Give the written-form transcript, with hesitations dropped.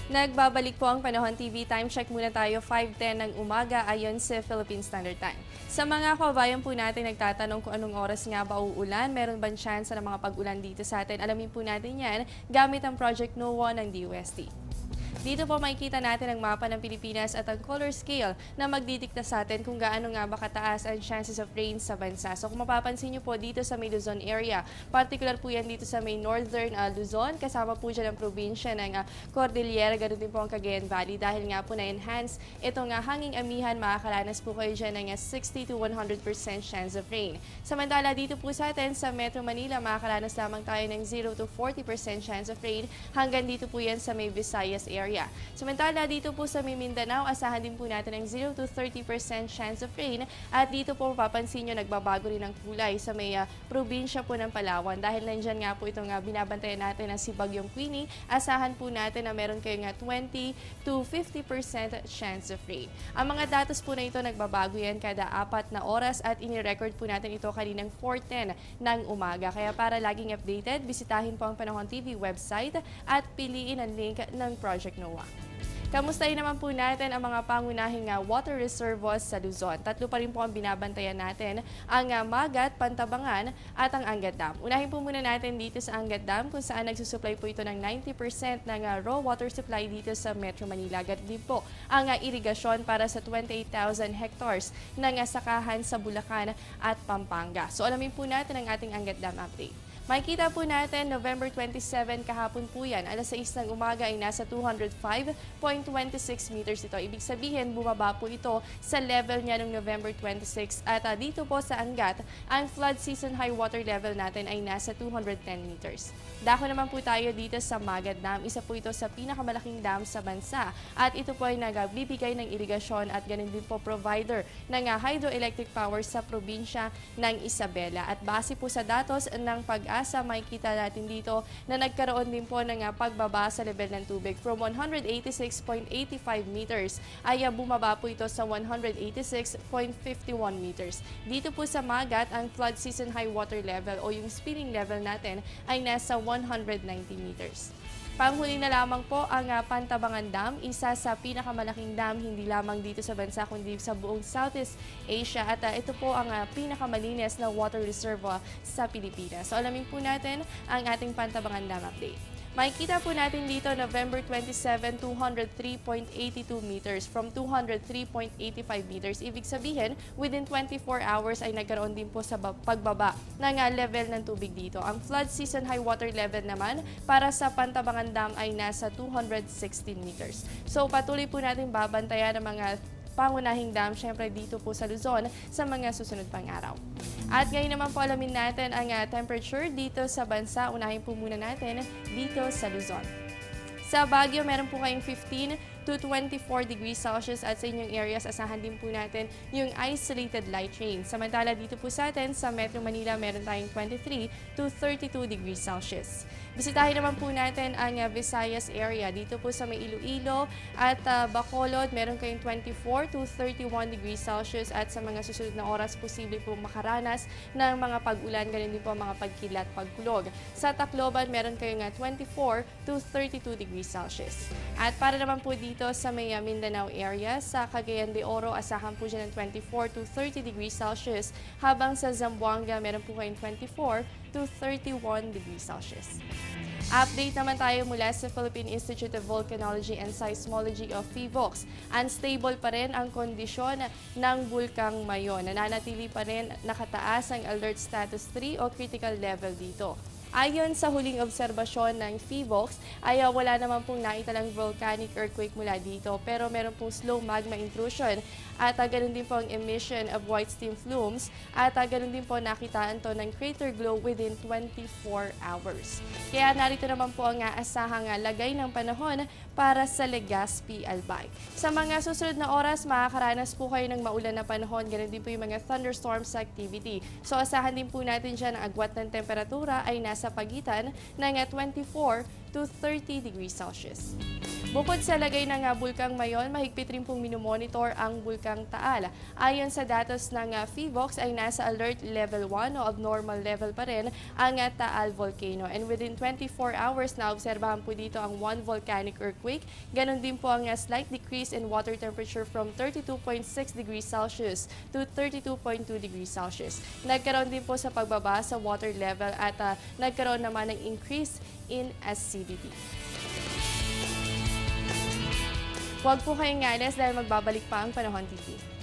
Nagbabalik po ang Panahon TV. Time check muna tayo, 5:10 ng umaga ayon sa Philippine Standard Time. Sa mga kababayan po natin nagtatanong kung anong oras nga ba uulan, meron bang chance ng mga pag-ulan dito sa atin? Alamin po natin yan gamit ang Project NOAA ng DOST. Dito po makikita natin ang mapa ng Pilipinas at ang color scale na magdidikta sa atin kung gaano nga ba kataas ang chances of rain sa bansa. So kung mapapansin nyo po dito sa may Luzon area, particular po yan dito sa may northern Luzon, kasama po dyan ang probinsya ng Cordillera, ganoon din po ang Cagayan Valley. Dahil nga po na-enhance itong hanging amihan, makakaranas po kayo dyan ng 60 to 100% chance of rain. Samantala dito po sa atin sa Metro Manila, makakaranas lamang tayo ng 0 to 40% chance of rain. Hanggang dito po yan sa may Visayas area. Samantala dito po sa Mindanao, asahan din po natin ng 0 to 30% chance of rain. At dito po mapapansin nyo, nagbabago rin ang kulay sa may probinsya po ng Palawan. Dahil nandyan nga po itong binabantayan natin na si Bagyong Queenie, asahan po natin na meron kayong 20 to 50% chance of rain. Ang mga datos po na ito nagbabago yan kada 4 na oras at inirecord po natin ito kaninang 4:10 ng umaga. Kaya para laging updated, bisitahin po ang Panahon TV website at piliin ang link ng Project NOAA. Kamustahin naman po natin ang mga pangunahing water reservoirs sa Luzon. Tatlo pa rin po ang binabantayan natin, ang Magat, Pantabangan at ang Angat Dam. Unahin po muna natin dito sa Angat Dam kung saan nagsusupply po ito ng 90% ng raw water supply dito sa Metro Manila. Ganun din po ang irigasyon para sa 28,000 hectares ng sakahan sa Bulacan at Pampanga. So alamin po natin ang ating Angat Dam update. Makikita po natin, November 27 kahapon po yan, alas 6 ng umaga ay nasa 205.26 meters ito. Ibig sabihin, bumaba po ito sa level niya noong November 26. At dito po sa Angat, ang flood season high water level natin ay nasa 210 meters. Dako naman po tayo dito sa Magat Dam. Isa po ito sa pinakamalaking dam sa bansa. At ito po ay nagbibigay ng irigasyon at ganun din po provider ng hydroelectric power sa probinsya ng Isabela. At base po sa datos ng Pag-asa, makikita natin dito na nagkaroon din po ng pagbaba sa level ng tubig. From 186.85 meters ay bumaba po ito sa 186.51 meters. Dito po sa Magat, ang flood season high water level o yung spilling level natin ay nasa 190 meters. Panghuli na lamang po ang Pantabangan Dam, isa sa pinakamalaking dam hindi lamang dito sa bansa kundi sa buong Southeast Asia at ito po ang pinakamalinis na water reservoir sa Pilipinas. So alamin po natin ang ating Pantabangan Dam update. Makikita po natin dito November 27, 203.82 meters from 203.85 meters. Ibig sabihin, within 24 hours ay nagkaroon din po sa pagbaba ng level ng tubig dito. Ang flood season high water level naman para sa Pantabangan Dam ay nasa 216 meters. So patuloy po natin babantayan ang mga pangunahing dam, syempre dito po sa Luzon sa mga susunod pang araw. At ngayon naman po alamin natin ang temperature dito sa bansa. Unahin po muna natin dito sa Luzon. Sa Baguio, meron po kayong 15 to 24 degrees Celsius at sa inyong areas, asahan din po natin yung isolated light rain. Samantala dito po sa atin, sa Metro Manila, meron tayong 23 to 32 degrees Celsius. Bisitahin naman po natin ang Visayas area. Dito po sa may Iloilo at Bacolod, meron kayong 24 to 31 degrees Celsius at sa mga susunod na oras, posible po makaranas ng mga pag-ulan, ganun din po mga pagkilat, pagkulog. Sa Tacloban, meron kayong 24 to 32 degrees Celsius. At para naman po dito sa may Mindanao area, sa Cagayan de Oro, asahan po dyan ng 24 to 30 degrees Celsius, habang sa Zamboanga, meron po kayong 24 to 31 degrees Celsius. Update naman tayo mula sa Philippine Institute of Volcanology and Seismology of PHIVOLCS. Unstable pa rin ang kondisyon ng Bulkang Mayon. Nananatili pa rin nakataas ang Alert Status 3 o critical level dito. Ayon sa huling obserbasyon ng PHIVOLCS ay wala naman pong naitalang volcanic earthquake mula dito, pero meron pong slow magma intrusion at ganun din po ang emission of white steam flumes at ganun din po nakitaan to ng crater glow within 24 hours. Kaya narito naman po ang asahang lagay ng panahon para sa Legazpi, Albay. Sa mga susunod na oras, makakaranas po kayo ng maulan na panahon, ganun din po yung mga thunderstorms activity. So asahan din po natin dyan ang agwat ng temperatura ay nasa pagitan ng 24 to 30 degrees Celsius. Bukod sa lagay ng Bulkang Mayon, mahigpit rin pong minomonitor ang Bulkang Taal. Ayon sa datos ng PHIVOLCS ay nasa alert level 1 o abnormal level pa rin ang Taal Volcano. And within 24 hours na obserbahan po dito ang one volcanic earthquake. Ganon din po ang slight decrease in water temperature from 32.6 degrees Celsius to 32.2 degrees Celsius. Nagkaroon din po sa pagbaba sa water level at nagkaroon naman ng increase in acidity. Huwag po kayong alis dahil magbabalik pa ang Panahon TV.